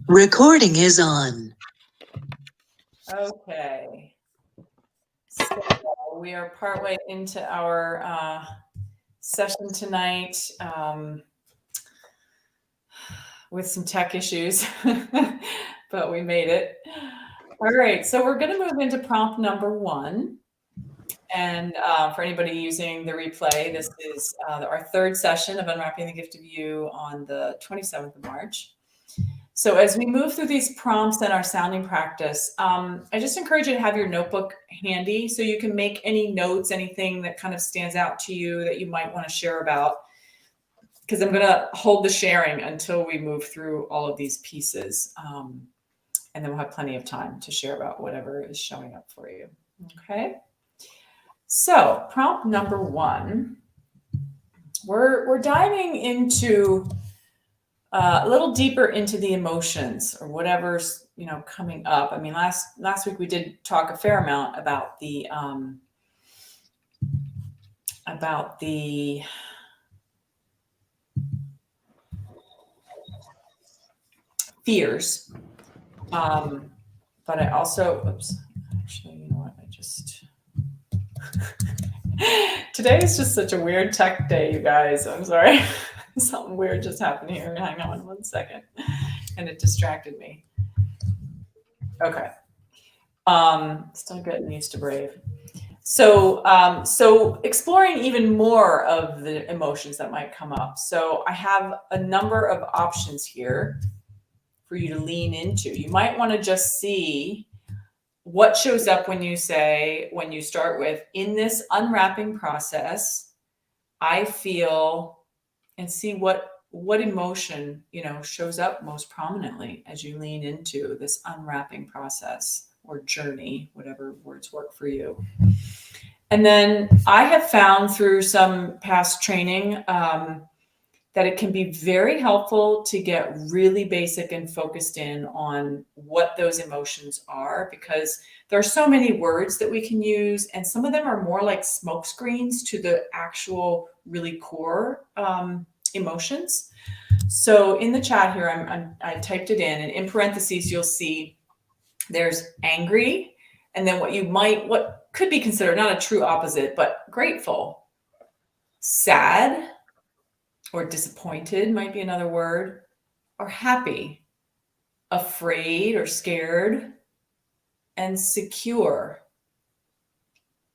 Recording is on. Okay. So we are partway into our session tonight with some tech issues, but we made it. All right, so we're going to move into prompt number 1. And for anybody using the replay, this is our third session of Unwrapping the Gift of You on the 27th of March. So as we move through these prompts and our sounding practice, I just encourage you to have your notebook handy so you can make any notes, anything that kind of stands out to you that you might want to share about. Because I'm going to hold the sharing until we move through all of these pieces. And then we'll have plenty of time to share about whatever is showing up for you. Okay. So prompt number 1, we're diving into a little deeper into the emotions or whatever's coming up. I mean, last week we did talk a fair amount about the fears, but I also actually, you know what? I just today is just such a weird tech day, you guys. I'm sorry. Something weird just happened here. Hang on one second. And it distracted me. Okay. Still getting used to Brave. So exploring even more of the emotions that might come up. So I have a number of options here for you to lean into. You might want to just see what shows up when you start with, in this unwrapping process, I feel, and see what emotion, shows up most prominently as you lean into this unwrapping process or journey, whatever words work for you. And then I have found through some past training that it can be very helpful to get really basic and focused in on what those emotions are, because there are so many words that we can use, and some of them are more like smoke screens to the actual really core emotions. So in the chat here, I typed it in, and in parentheses, you'll see there's angry, and then what could be considered not a true opposite, but grateful, sad, or disappointed might be another word, or happy, afraid or scared, and secure.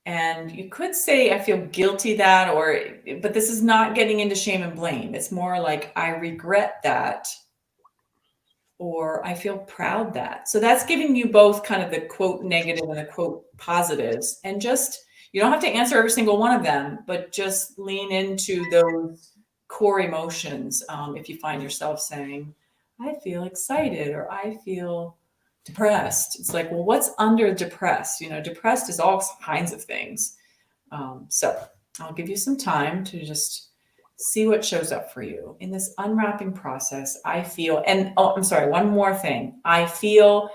And you could say, I feel guilty that, but this is not getting into shame and blame. It's more like, I regret that, or I feel proud that. So that's giving you both kind of the quote negative and the quote positives. And just, you don't have to answer every single one of them, but just lean into those core emotions. If you find yourself saying, I feel excited, or I feel depressed, it's like, well, what's under depressed? Depressed is all kinds of things. So I'll give you some time to just see what shows up for you in this unwrapping process. I feel, and I'm sorry, one more thing. I feel,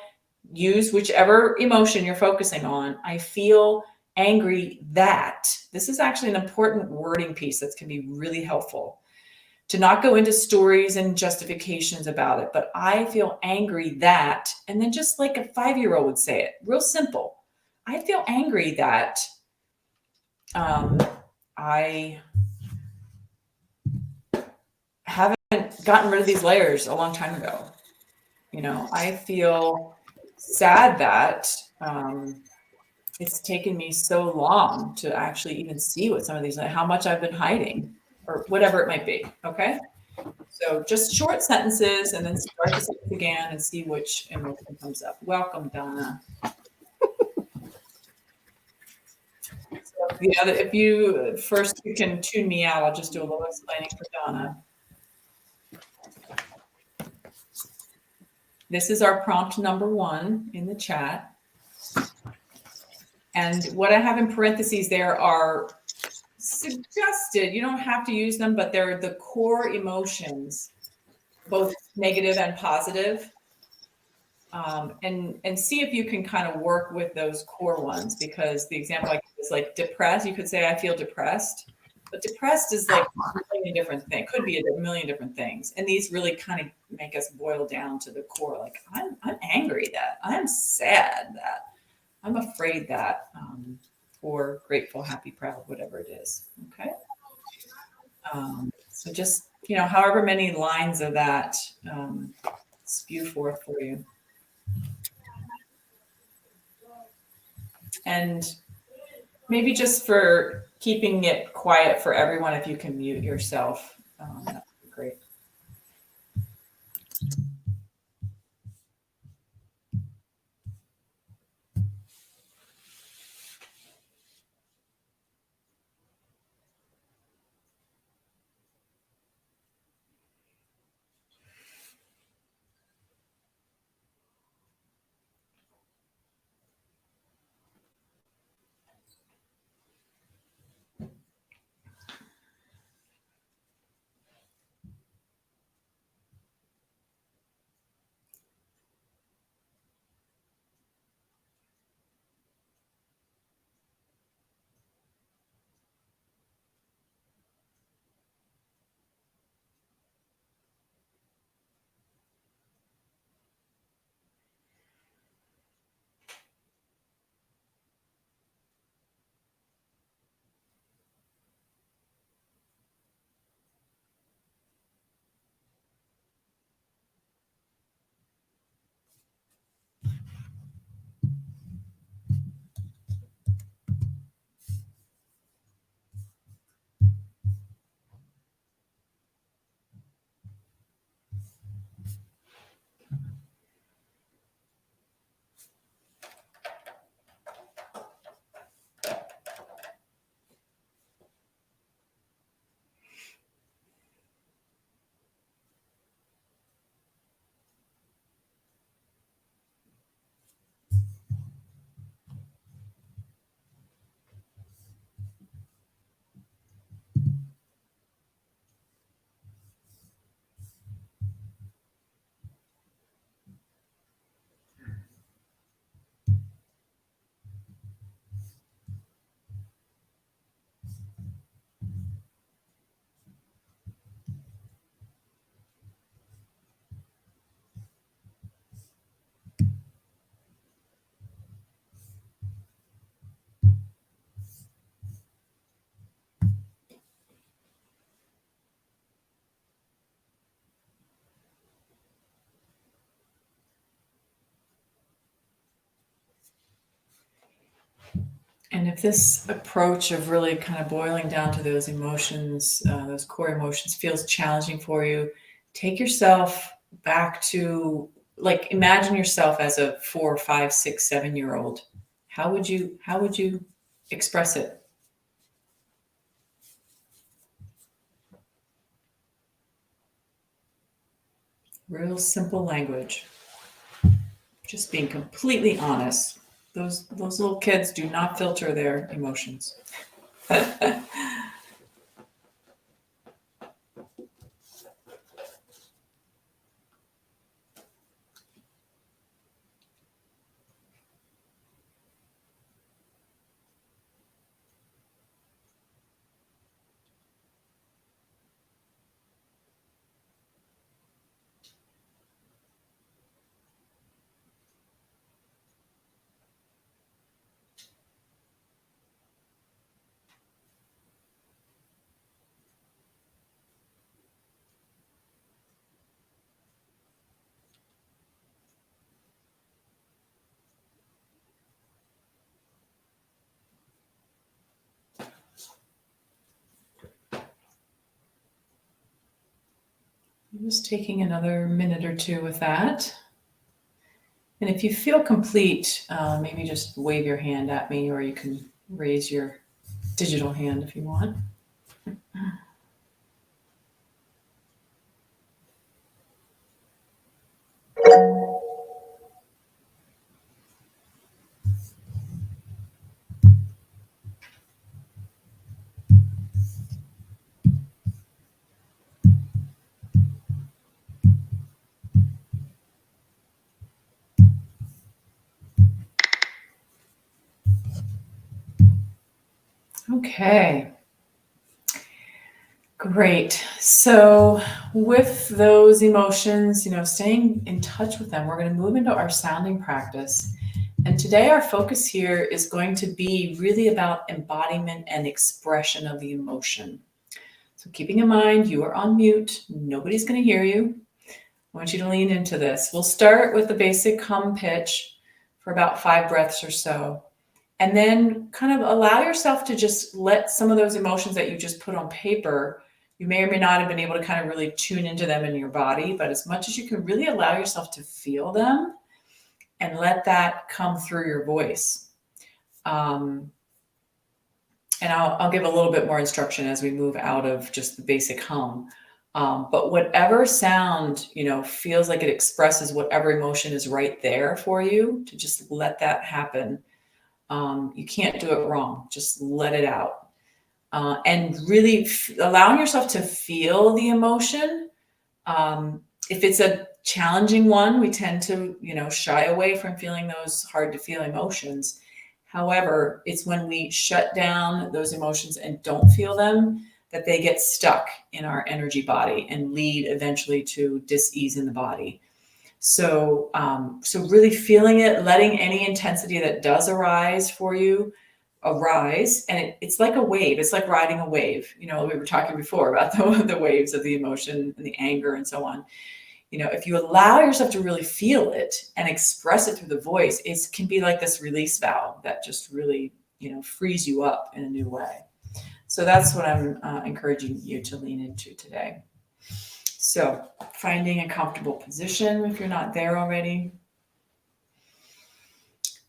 use whichever emotion you're focusing on. I feel angry that. This is actually an important wording piece that can be really helpful. To not go into stories and justifications about it, but I feel angry that, and then just like a 5-year-old would say it, real simple. I feel angry that I haven't gotten rid of these layers a long time ago. I feel sad that it's taken me so long to actually even see what some of these, how much I've been hiding, or whatever it might be. Okay. So just short sentences, and then start the sentence again and see which emotion comes up. Welcome, Donna. So if you first, you can tune me out. I'll just do a little explaining for Donna. This is our prompt number 1 in the chat. And what I have in parentheses there are suggested, you don't have to use them, but they're the core emotions, both negative and positive. And see if you can kind of work with those core ones, because the example I give is like depressed. You could say, I feel depressed. But depressed is like a million different things. Could be a million different things. And these really kind of make us boil down to the core. Like I'm angry that, I'm sad that, I'm afraid that, or grateful, happy, proud, whatever it is. Okay. So just, however many lines of that spew forth for you. And maybe just for keeping it quiet for everyone, if you can mute yourself, that would be great. And if this approach of really kind of boiling down to those emotions, those core emotions, feels challenging for you, take yourself back to, like, imagine yourself as a 4, 5, 6, 7 year old. How would you express it? Real simple language. Just being completely honest. Those little kids do not filter their emotions. Just taking another minute or two with that. And if you feel complete, maybe just wave your hand at me, or you can raise your digital hand if you want. Okay. Great. So with those emotions, staying in touch with them, we're going to move into our sounding practice. And today our focus here is going to be really about embodiment and expression of the emotion. So keeping in mind, you are on mute. Nobody's going to hear you. I want you to lean into this. We'll start with the basic hum pitch for about 5 breaths or so. And then kind of allow yourself to just let some of those emotions that you just put on paper, you may or may not have been able to kind of really tune into them in your body, but as much as you can really allow yourself to feel them and let that come through your voice. And I'll give a little bit more instruction as we move out of just the basic hum. But whatever sound, feels like it expresses whatever emotion is right there for you, to just let that happen. You can't do it wrong. Just let it out. And really allowing yourself to feel the emotion. If it's a challenging one, we tend to, shy away from feeling those hard to feel emotions. However, it's when we shut down those emotions and don't feel them that they get stuck in our energy body and lead eventually to dis-ease in the body. So, so really feeling it, letting any intensity that does arise for you arise. And it's like a wave. It's like riding a wave. We were talking before about the waves of the emotion and the anger and so on. If you allow yourself to really feel it and express it through the voice, it can be like this release valve that just really, frees you up in a new way. So that's what I'm encouraging you to lean into today. So finding a comfortable position if you're not there already.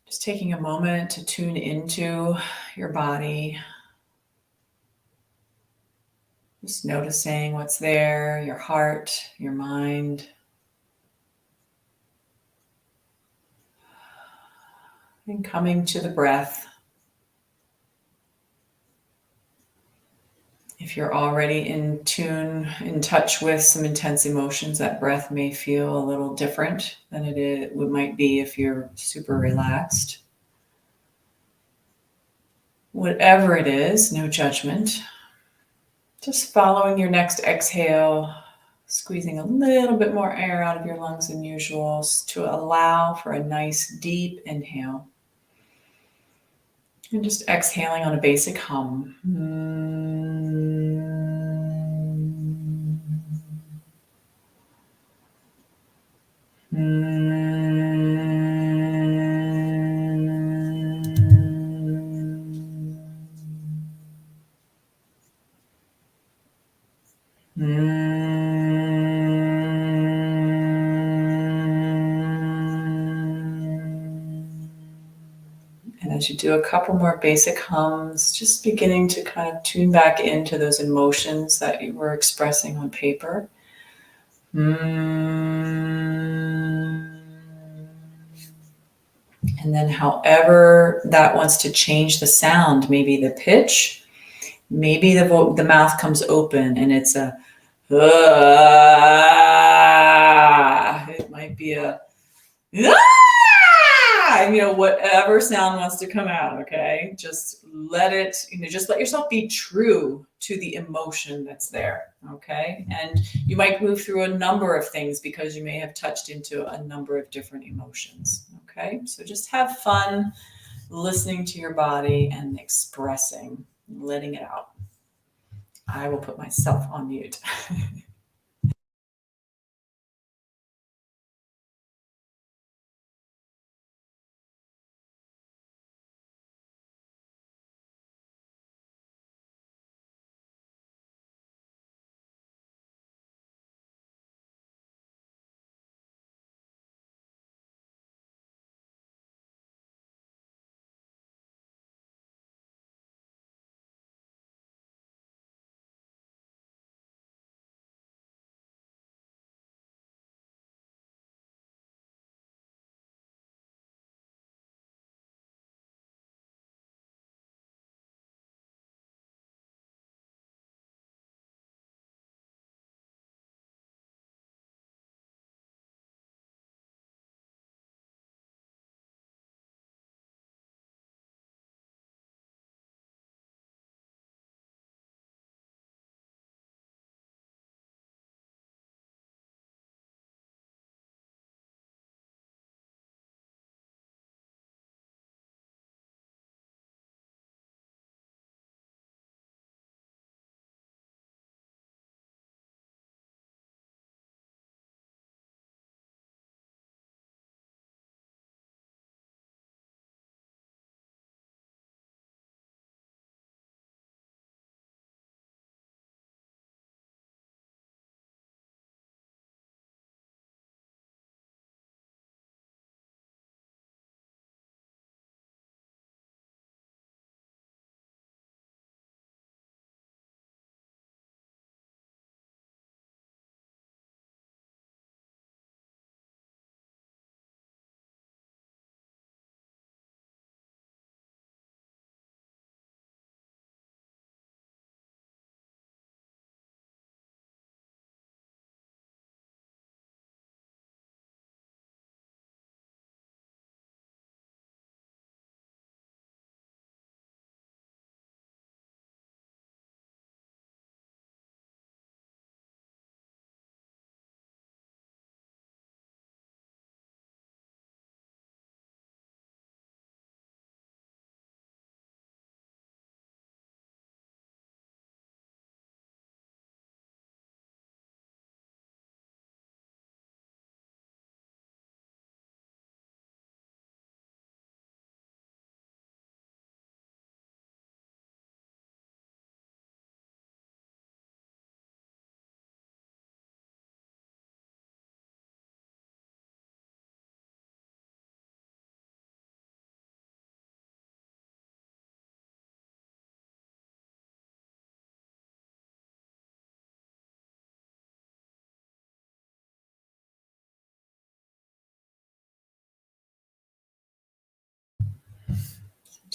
Just taking a moment to tune into your body. Just noticing what's there, your heart, your mind. And coming to the breath. If you're already in tune, in touch with some intense emotions, that breath may feel a little different than it might be if you're super relaxed. Whatever it is, no judgment. Just following your next exhale, squeezing a little bit more air out of your lungs than usual to allow for a nice deep inhale. And just exhaling on a basic hum. And as you do a couple more basic hums, just beginning to kind of tune back into those emotions that you were expressing on paper. And then however that wants to change the sound, maybe the pitch, maybe the mouth comes open and it's a, it might be a, whatever sound wants to come out, okay? Just let it, just let yourself be true to the emotion that's there, okay? And you might move through a number of things because you may have touched into a number of different emotions, okay? So just have fun listening to your body and expressing, letting it out. I will put myself on mute.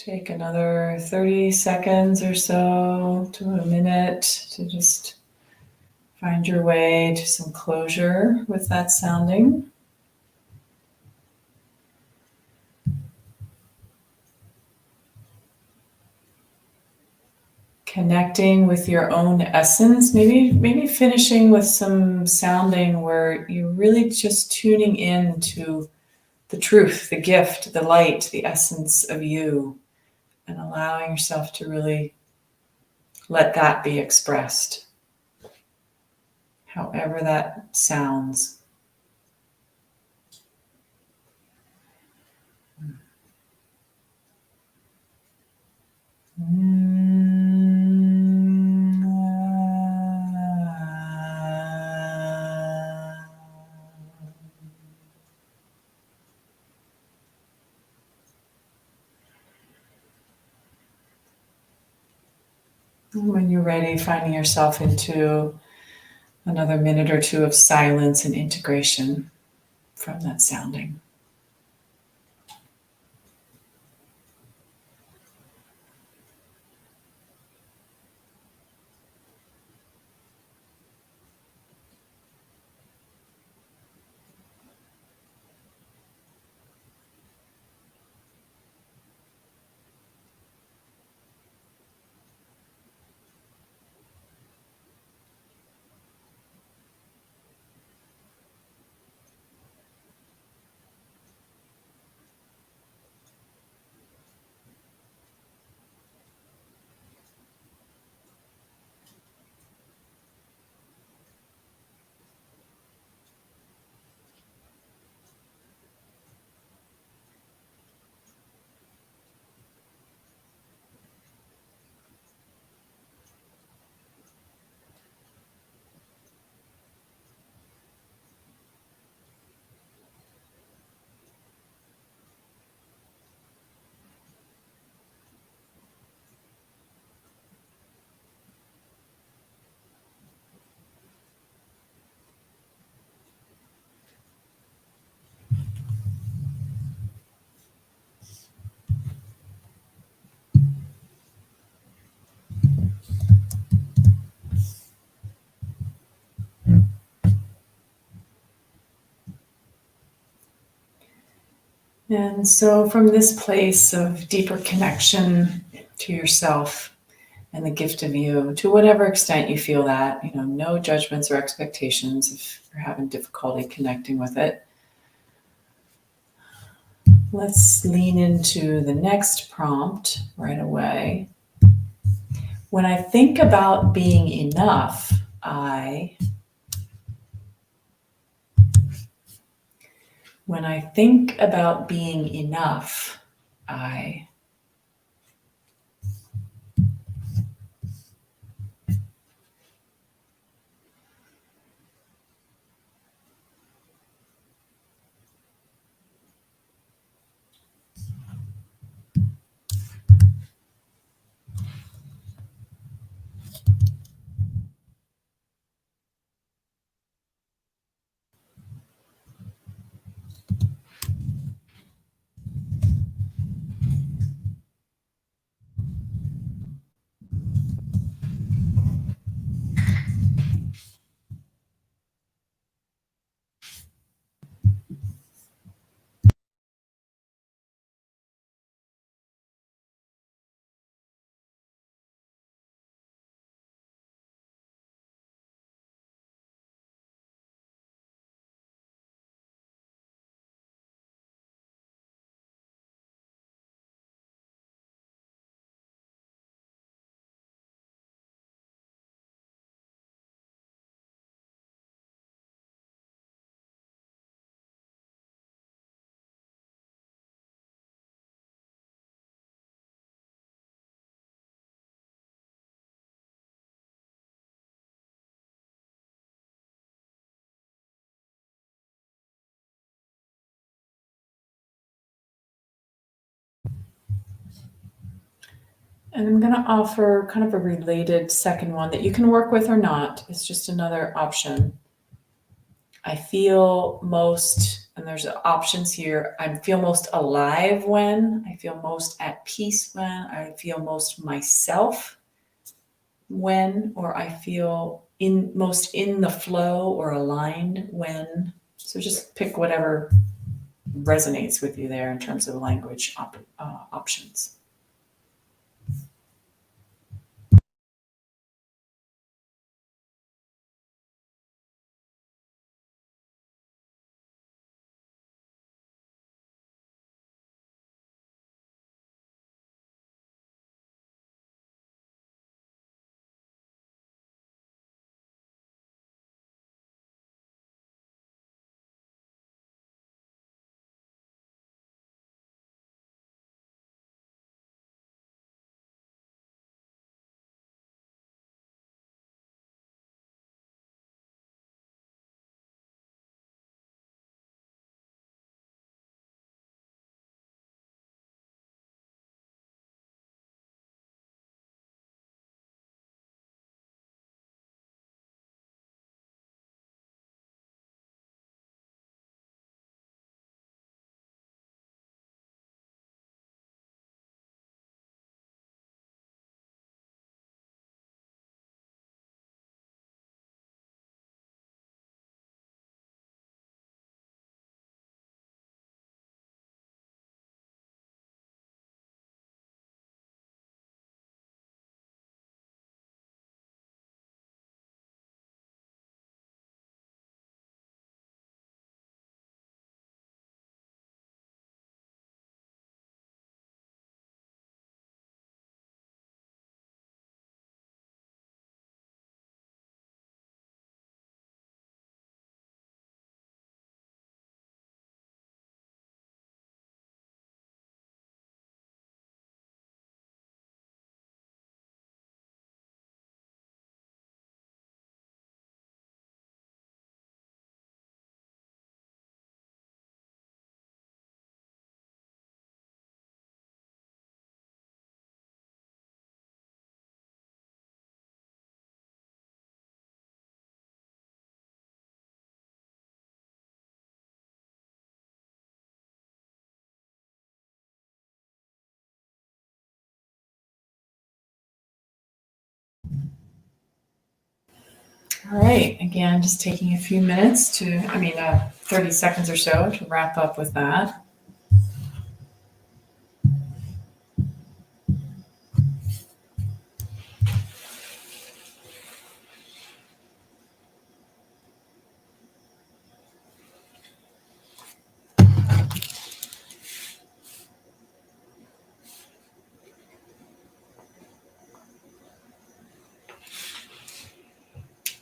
Take another 30 seconds or so to a minute to just find your way to some closure with that sounding. Connecting with your own essence, maybe finishing with some sounding where you're really just tuning in to the truth, the gift, the light, the essence of you, and allowing yourself to really let that be expressed, however that sounds. When you're ready, finding yourself into another minute or two of silence and integration from that sounding. And so from this place of deeper connection to yourself and the gift of you, to whatever extent you feel that, no judgments or expectations if you're having difficulty connecting with it. Let's lean into the next prompt right away. When I think about being enough, When I think about being enough, and I'm going to offer kind of a related second one that you can work with or not. It's just another option. I feel most, and there's options here. I feel most alive when, I feel most at peace when, I feel most myself when, or I feel most in the flow or aligned when. So just pick whatever resonates with you there in terms of language options. All right, again, just taking a few minutes 30 seconds or so to wrap up with that.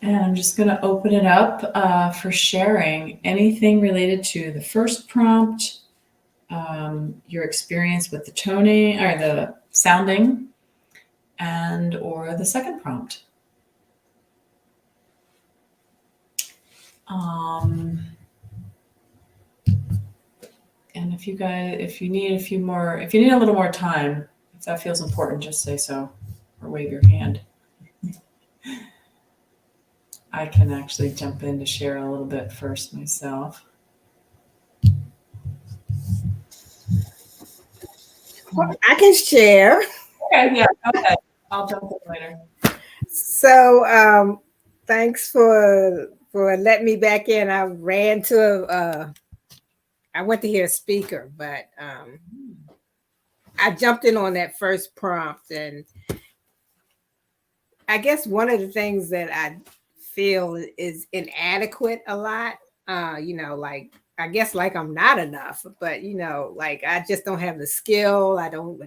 And I'm just going to open it up for sharing anything related to the first prompt, your experience with the toning or the sounding, and or the second prompt. And if you need a little more time, if that feels important, just say so or wave your hand. I can actually jump in to share a little bit first myself. Well, I can share. Okay, yeah, okay. I'll jump in later. So thanks for letting me back in. I ran to I went to hear a speaker, but I jumped in on that first prompt, and I guess one of the things that I feel is inadequate a lot, like I guess like I'm not enough, but like I just don't have the skill. I don't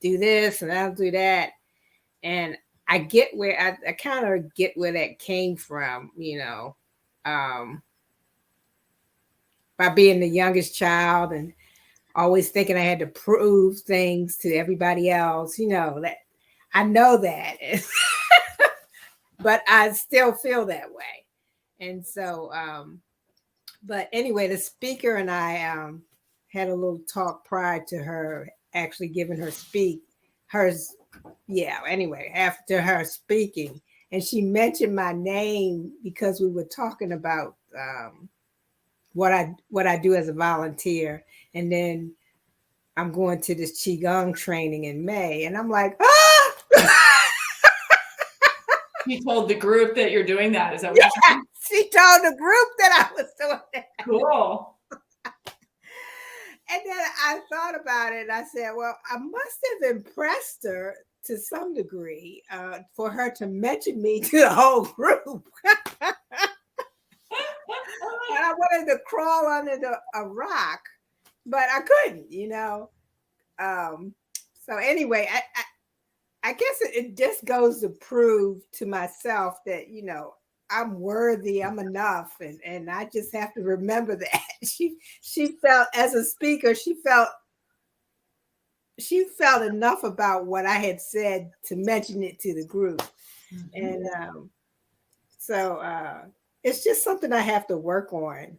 do this and I don't do that. And I get where I kind of get where that came from, by being the youngest child and always thinking I had to prove things to everybody else, that I know that, but I still feel that way. And so, but anyway, the speaker and I had a little talk prior to her actually giving her hers. Yeah, anyway, after her speaking, and she mentioned my name because we were talking about what I do as a volunteer, and then I'm going to this qigong training in May, and I'm like, ah. You told the group that you're doing that. Is that what you're Yeah, saying? she told the group that I was doing that. Cool. And then I thought about it. And I said, well, I must have impressed her to some degree for her to mention me to the whole group. And I wanted to crawl under a rock, but I couldn't, you know. So anyway, I guess it just goes to prove to myself that, you know, I'm worthy, I'm enough, and I just have to remember that. She felt, as a speaker, she felt enough about what I had said to mention it to the group. Mm-hmm. And so it's just something I have to work on.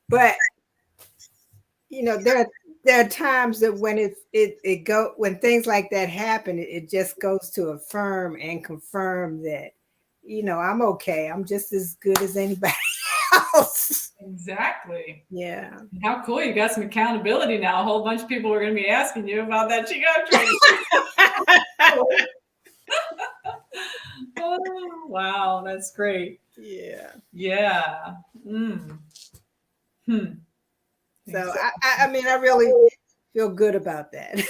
But you know, there are times that when when things like that happen, it just goes to affirm and confirm that, you know, I'm okay. I'm just as good as anybody else. Exactly. Yeah. How cool. You got some accountability now. A whole bunch of people are going to be asking you about that qigong training. Oh, wow. That's great. Yeah. Yeah. Mm. So I mean, I really feel good about that.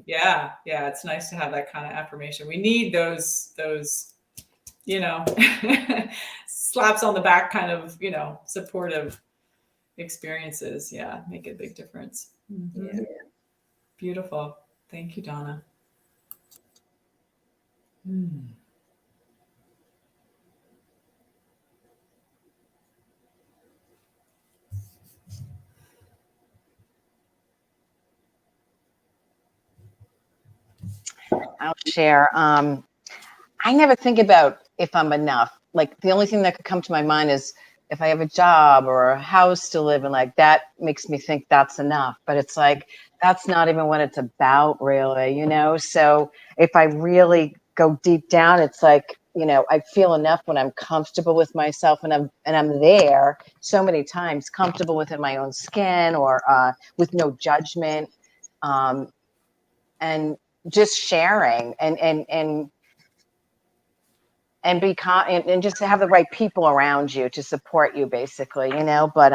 Yeah. Yeah. It's nice to have that kind of affirmation. We need those, you know, slaps on the back kind of, you know, supportive experiences. Yeah. Make a big difference. Mm-hmm. Yeah. Beautiful. Thank you, Donna. I'll share. I never think about if I'm enough. Like the only thing that could come to my mind is if I have a job or a house to live in, like that makes me think that's enough. But it's like, that's not even what it's about really, you know? So if I really go deep down, it's like, you know, I feel enough when I'm comfortable with myself and I'm there so many times, comfortable within my own skin or with no judgment. And just sharing and be and just to have the right people around you to support you basically, you know, but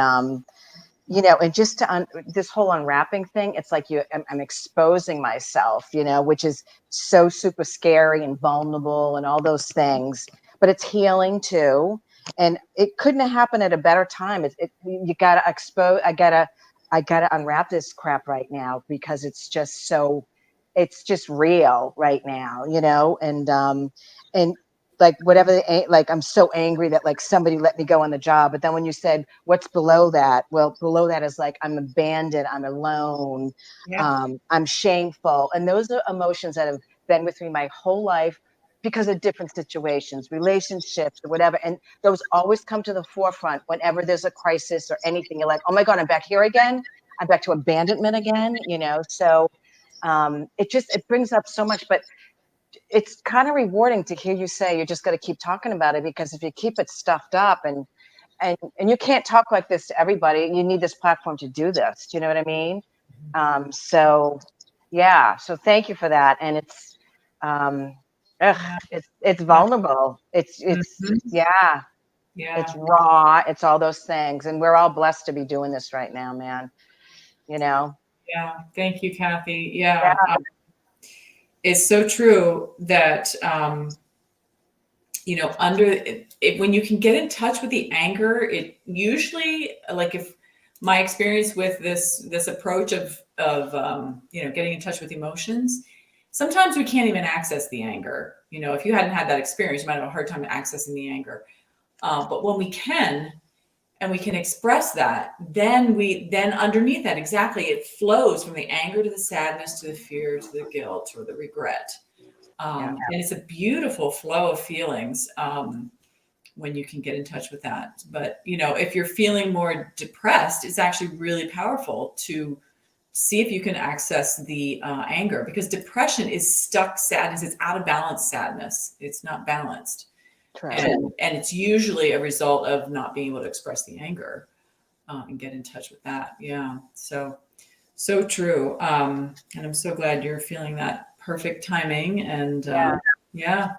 you know, and just to this whole unwrapping thing, it's like I'm exposing myself, you know, which is so super scary and vulnerable and all those things, but it's healing too. And it couldn't have happened at a better time. You gotta expose. I gotta unwrap this crap right now because it's just real right now, you know, and like whatever, like I'm so angry that like somebody let me go on the job. But then when you said what's below that, well, below that is like I'm abandoned, I'm alone, I'm shameful, and those are emotions that have been with me my whole life because of different situations, relationships, or whatever. And those always come to the forefront whenever there's a crisis or anything. You're like, oh my God, I'm back here again. I'm back to abandonment again, you know. So it brings up so much, but it's kind of rewarding to hear you say you just got to keep talking about it, because if you keep it stuffed up and you can't talk like this to everybody, you need this platform to do this. Do you know what I mean? So yeah, so thank you for that. And it's vulnerable. It's yeah, it's raw. It's all those things, and we're all blessed to be doing this right now, man. You know? Yeah. Thank you, Kathy. Yeah. It's so true that, you know, when you can get in touch with the anger, it usually, like if my experience with this approach of you know, getting in touch with emotions, sometimes we can't even access the anger. You know, if you hadn't had that experience, you might have a hard time accessing the anger. But when we can, and we can express that, then underneath that, exactly, it flows from the anger to the sadness to the fear to the guilt or the regret. And it's a beautiful flow of feelings when you can get in touch with that. But, you know, if you're feeling more depressed, it's actually really powerful to see if you can access the anger, because depression is stuck sadness. It's out of balance sadness. It's not balanced. True. And it's usually a result of not being able to express the anger and get in touch with that. Yeah. So true. And I'm so glad you're feeling that perfect timing. And yeah,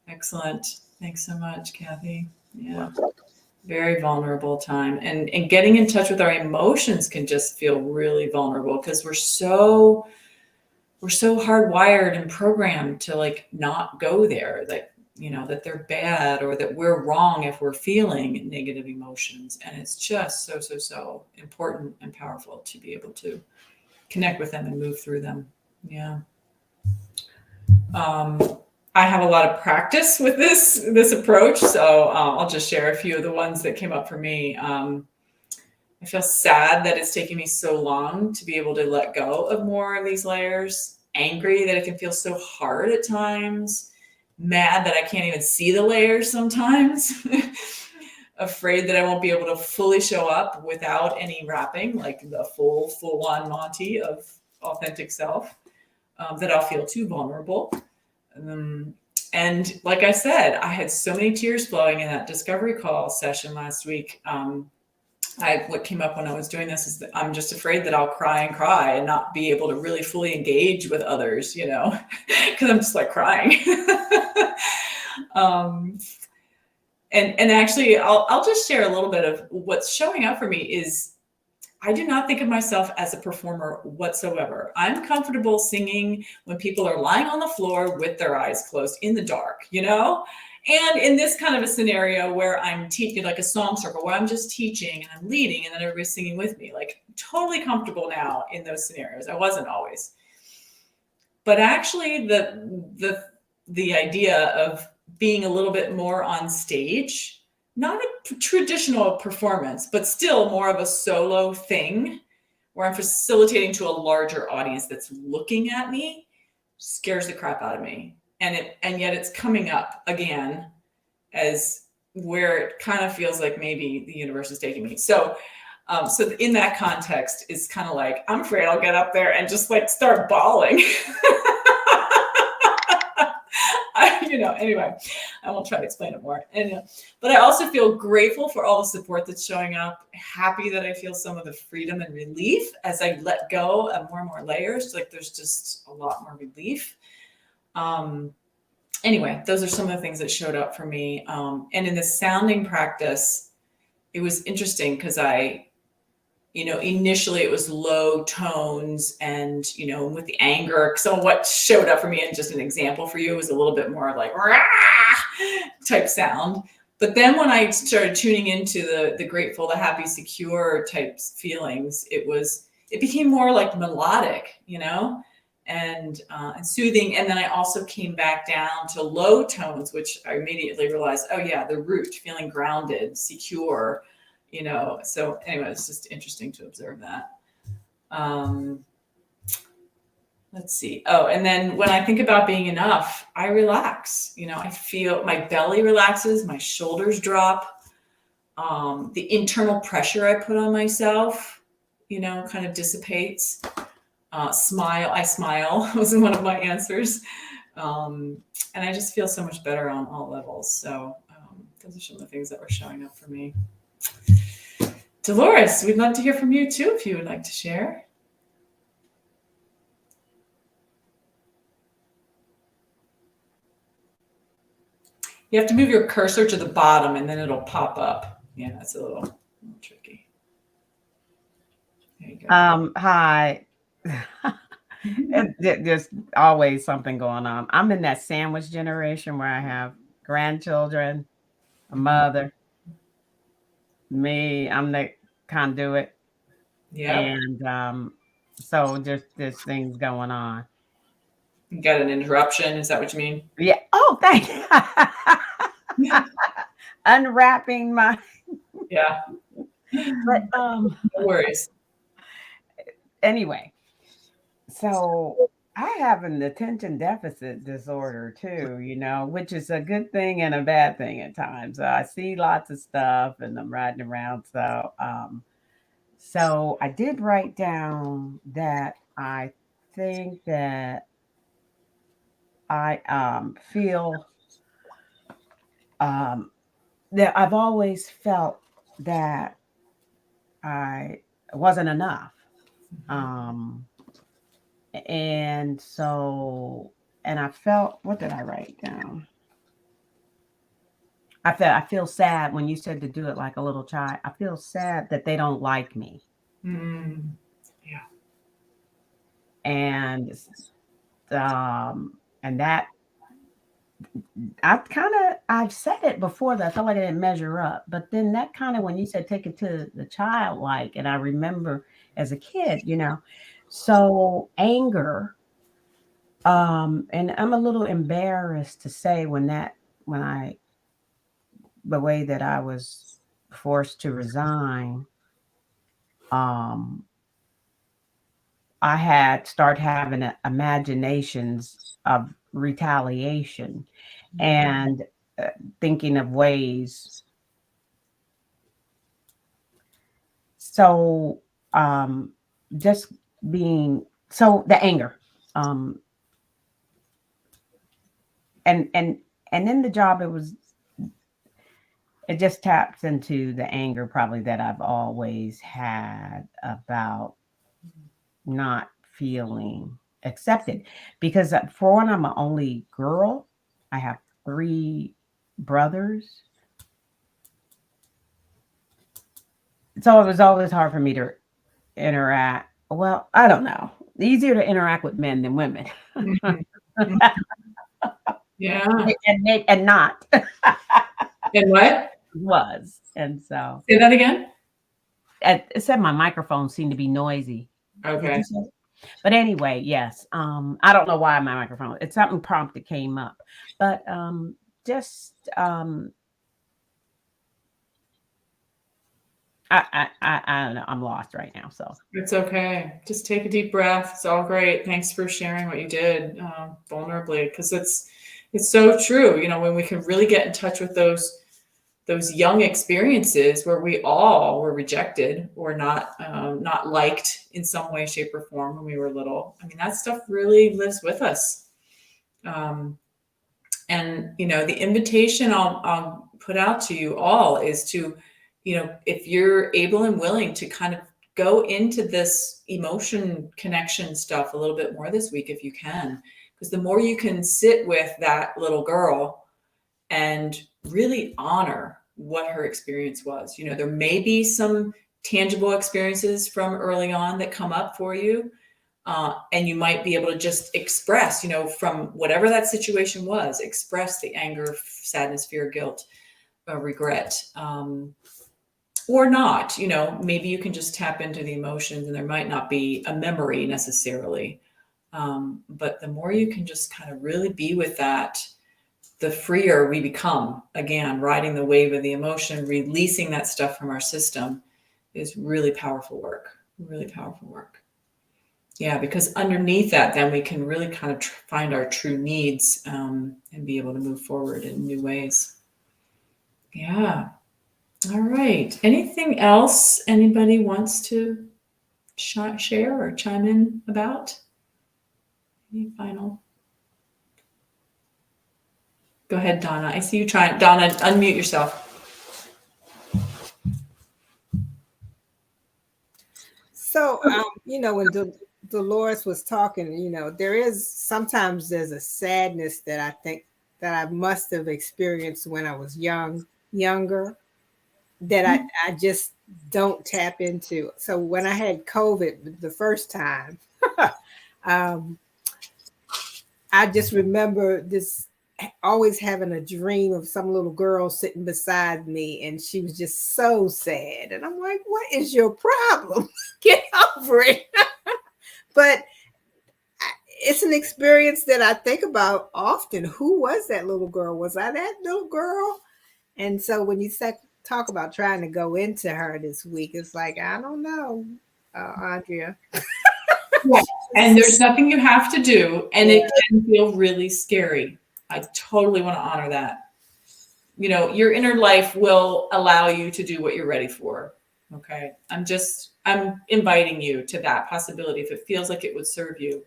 excellent. Thanks so much, Kathy. Yeah. Very vulnerable time. And getting in touch with our emotions can just feel really vulnerable because we're so hardwired and programmed to like not go there, that that they're bad or that we're wrong if we're feeling negative emotions. And it's just so important and powerful to be able to connect with them and move through them. Yeah. I have a lot of practice with this approach, so I'll just share a few of the ones that came up for me. I feel sad that it's taken me so long to be able to let go of more of these layers. Angry that it can feel so hard at times. Mad that I can't even see the layers sometimes. Afraid that I won't be able to fully show up without any wrapping, like the full-on Monty of authentic self. That I'll feel too vulnerable. And like I said, I had so many tears flowing in that discovery call session last week. What came up when I was doing this is that I'm just afraid that I'll cry and not be able to really fully engage with others, because I'm just like crying. And actually, I'll just share a little bit of what's showing up for me is I do not think of myself as a performer whatsoever. I'm comfortable singing when people are lying on the floor with their eyes closed in the dark, And in this kind of a scenario where I'm teaching, like a song circle, where I'm just teaching and I'm leading and then everybody's singing with me, like totally comfortable now in those scenarios. I wasn't always. But actually the idea of being a little bit more on stage, not a traditional performance, but still more of a solo thing where I'm facilitating to a larger audience that's looking at me, scares the crap out of me. And yet it's coming up again as where it kind of feels like maybe the universe is taking me. So in that context, it's kind of like, I'm afraid I'll get up there and just like start bawling. Anyway, I won't try to explain it more. But I also feel grateful for all the support that's showing up. Happy that I feel some of the freedom and relief as I let go of more and more layers. Like there's just a lot more relief. Anyway, those are some of the things that showed up for me. And in the sounding practice, it was interesting because initially it was low tones and, with the anger. So what showed up for me, and just an example for you, was a little bit more like rah! Type sound. But then when I started tuning into the grateful, the happy, secure types feelings, it became more like melodic, and soothing. And then I also came back down to low tones, which I immediately realized, oh yeah, the root, feeling grounded, secure. So anyway, it's just interesting to observe that. Let's see. Oh, and then when I think about being enough, I relax. I feel my belly relaxes, my shoulders drop. The internal pressure I put on myself, kind of dissipates. I smile was one of my answers. And I just feel so much better on all levels. So those are some of the things that were showing up for me. Dolores, we'd love to hear from you too, if you would like to share. You have to move your cursor to the bottom and then it'll pop up. Yeah, that's a little tricky. There you go. Hi. There's always something going on. I'm in that sandwich generation where I have grandchildren, a mother, me, I'm the conduit. Yeah. And so there's things going on. You got an interruption. Is that what you mean? Yeah. Oh, thank you. Unwrapping my Yeah. but No worries. anyway, so I have an attention deficit disorder too, which is a good thing and a bad thing at times. I see lots of stuff and I'm riding around. So I did write down that I think that I feel that I've always felt that I wasn't enough. Um, and so, and I felt, what did I write down? I feel sad when you said to do it like a little child. I feel sad that they don't like me. Mm. Yeah. And and that I've said it before that I felt like I didn't measure up. But then that kind of, when you said take it to the childlike, and I remember as a kid, so anger, and I'm a little embarrassed to say when I the way that I was forced to resign, um, I had start having imaginations of retaliation and thinking of ways. So just being so the anger, um, and in the job it just taps into the anger probably that I've always had about not feeling accepted, because for one, I'm an only girl. I have 3 brothers. So it was always hard for me to interact. Well, I don't know. Easier to interact with men than women. Mhm. Yeah. and not And what? was. And so Say that again. it said my microphone seemed to be noisy. Did Okay. you say it? But anyway, yes. I don't know why my microphone. It's something prompt that came up, but just I don't know. I'm lost right now. So It's okay. Just take a deep breath. It's all great. Thanks for sharing what you did vulnerably, because it's so true. When we can really get in touch with those young experiences where we all were rejected or not liked in some way, shape, or form when we were little. I mean, that stuff really lives with us. And the invitation I'll put out to you all is to, if you're able and willing to kind of go into this emotion connection stuff a little bit more this week, if you can, because the more you can sit with that little girl and really honor what her experience was. There may be some tangible experiences from early on that come up for you. And you might be able to just express, from whatever that situation was, express the anger, sadness, fear, guilt, regret, or not. Maybe you can just tap into the emotions, and there might not be a memory necessarily. But the more you can just kind of really be with that, the freer we become. Again, riding the wave of the emotion, releasing that stuff from our system is really powerful work. Really powerful work. Yeah, because underneath that, then we can really kind of find our true needs and be able to move forward in new ways. Yeah. All right. Anything else anybody wants to share or chime in about? Any final? Go ahead, Donna. I see you trying. Donna, unmute yourself. So, when Dolores was talking, there's a sadness that I think that I must have experienced when I was younger, that I just don't tap into. So when I had COVID the first time, I just remember this always having a dream of some little girl sitting beside me, and she was just so sad. And I'm like, what is your problem? Get over it. But it's an experience that I think about often. Who was that little girl? Was I that little girl? And so when you talk about trying to go into her this week, it's like, I don't know, Andrea. Yeah. And there's nothing you have to do, and it can feel really scary. I totally want to honor that. Your inner life will allow you to do what you're ready for. Okay. I'm inviting you to that possibility if it feels like it would serve you.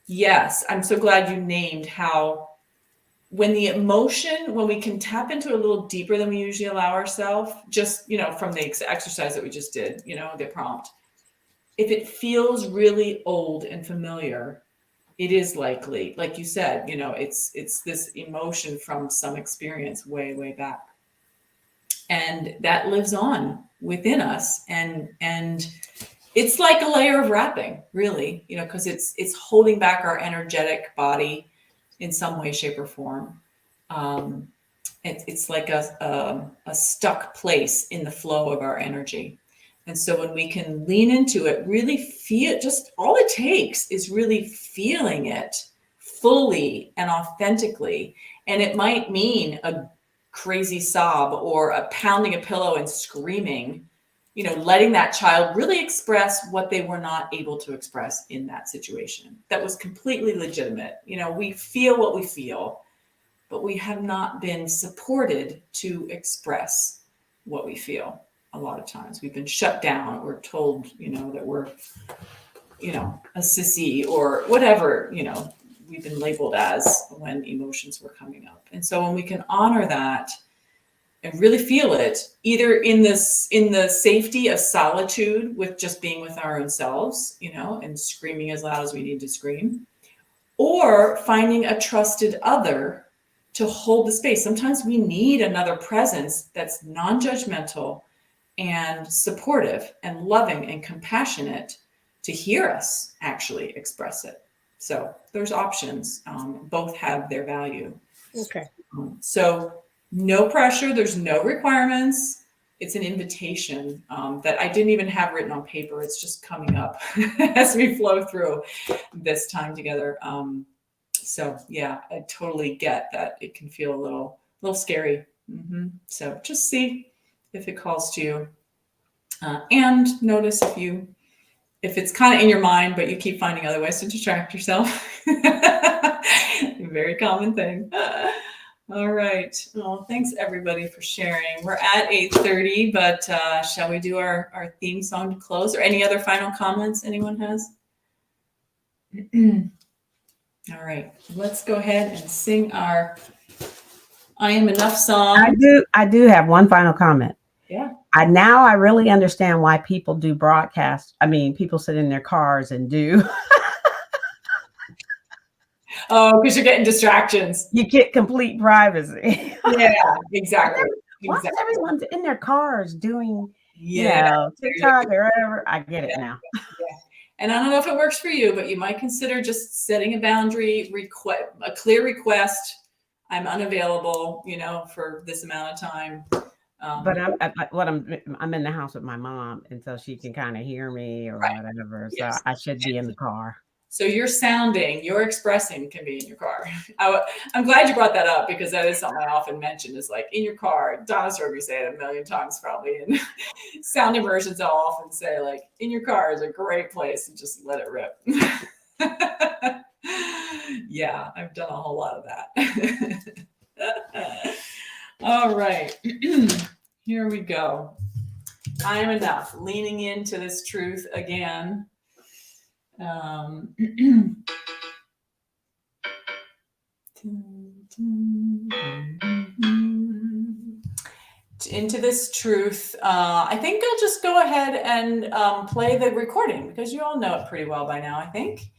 Yes, I'm so glad you named how when the emotion, when we can tap into it a little deeper than we usually allow ourselves, just, from the exercise that we just did, the prompt, if it feels really old and familiar, it is likely, like you said, it's this emotion from some experience way, way back. And that lives on within us. And it's like a layer of wrapping, really, because it's holding back our energetic body in some way, shape, or form. It's like a stuck place in the flow of our energy. And so when we can lean into it, really feel, just all it takes is really feeling it fully and authentically. And it might mean a crazy sob or a pounding a pillow and screaming, letting that child really express what they were not able to express in that situation. That was completely legitimate. We feel what we feel, but we have not been supported to express what we feel. A lot of times we've been shut down or told, that we're, a sissy or whatever, we've been labeled as when emotions were coming up. And so when we can honor that and really feel it, either in the safety of solitude with just being with our own selves, and screaming as loud as we need to scream, or finding a trusted other to hold the space. Sometimes we need another presence that's non-judgmental and supportive and loving and compassionate to hear us actually express it. So there's options. Both have their value. Okay. So no pressure. There's no requirements. It's an invitation that I didn't even have written on paper. It's just coming up as we flow through this time together. So yeah, I totally get that it can feel a little scary. So just see if it calls to you, and notice if it's kind of in your mind, but you keep finding other ways to distract yourself. Very common thing. All right. Well, thanks everybody for sharing. We're at 8:30, but shall we do our theme song to close, or any other final comments anyone has? All right, let's go ahead and sing our I Am Enough song. I do have one final comment. Yeah. I really understand why people do broadcasts. I mean, people sit in their cars and do. Oh, because you're getting distractions. You get complete privacy. Yeah, exactly. Why is everyone in their cars doing, Yeah. TikTok or whatever? I get it now. Yeah. And I don't know if it works for you, but you might consider just setting a boundary, a clear request. I'm unavailable, for this amount of time. But I'm in the house with my mom, and so she can kind of hear me or whatever. So Yes. I should be in the car. So your expressing can be in your car. I'm glad you brought that up, because that is something I often mention, is like in your car. Donna's heard me say it a million times probably. And sound immersions, I'll often say, like, in your car is a great place, and just let it rip. Yeah, I've done a whole lot of that. All right. Here we go. I am enough. Leaning into this truth again. Into this truth. I think I'll just go ahead and play the recording, because you all know it pretty well by now, I think.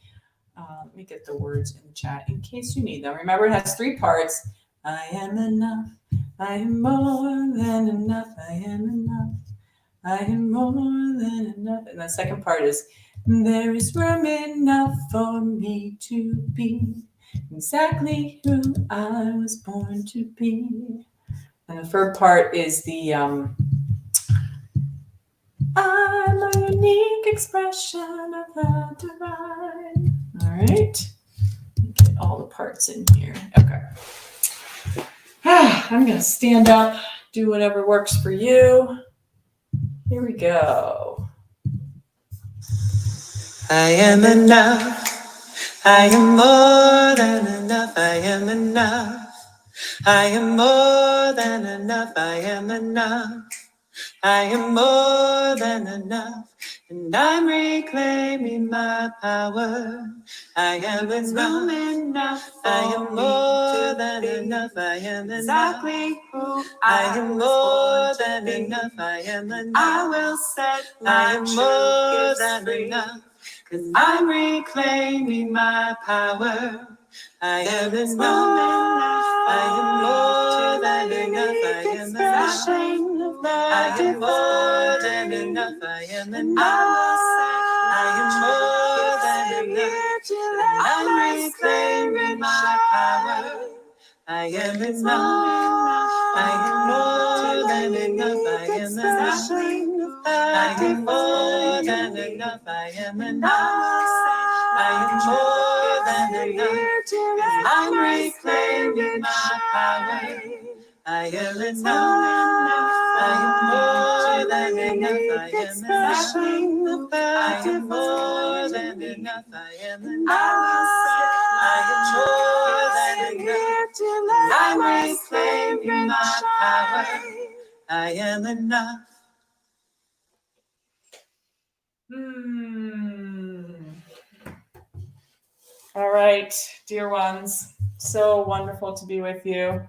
Let me get the words in the chat in case you need them. Remember, it has 3 parts. I am enough. I am more than enough. I am enough. I am more than enough. And the second part is, there is room enough for me to be exactly who I was born to be. And the third part is the I'm a unique expression of the divine. All right. Get all the parts in here. Okay. I'm going to stand up, do whatever works for you. Here we go. I am enough. I am more than enough. I am enough. I am more than enough. I am enough. I am more than enough. and I'm reclaiming my power. I am enough. I am more than enough. I am exactly who I am more than enough. I am enough. I will set I am more than enough. Cause I'm reclaiming my power. I am enough. I am more than enough. I am enough. I am more than enough. I am enough. I am more than enough. I'm reclaiming my power. I am enough. I am more than enough. I am enough. I am more than enough. I am enough. I am more than enough. I'm reclaiming my power. I am enough. I am more than enough. I am enough. I am more than enough. I am enough. I am more than enough. I'm reclaiming my power. I am enough. All right, dear ones, so wonderful to be with you.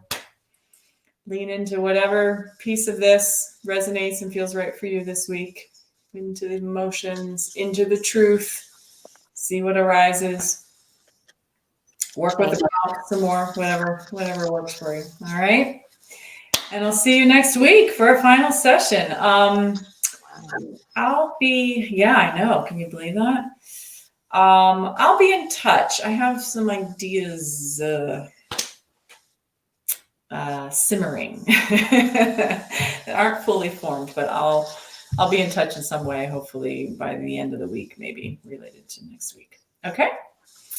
Lean into whatever piece of this resonates and feels right for you this week. Into the emotions, into the truth. See what arises. Work with the prompt some more, whatever works for you. All right. And I'll see you next week for a final session. I'll be, I know. Can you believe that? I'll be in touch. I have some ideas simmering that aren't fully formed, but I'll be in touch in some way, hopefully by the end of the week, maybe related to next week. Okay.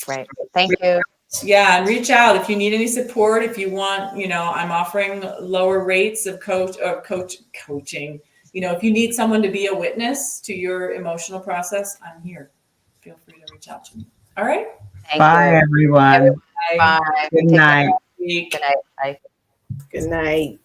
Great. Thank you. Yeah, and reach out if you need any support. If you want, I'm offering lower rates of coaching. If you need someone to be a witness to your emotional process, I'm here. Feel free to reach out to me. All right. Bye, everyone. Bye. Good night. Good night. Bye. Good night.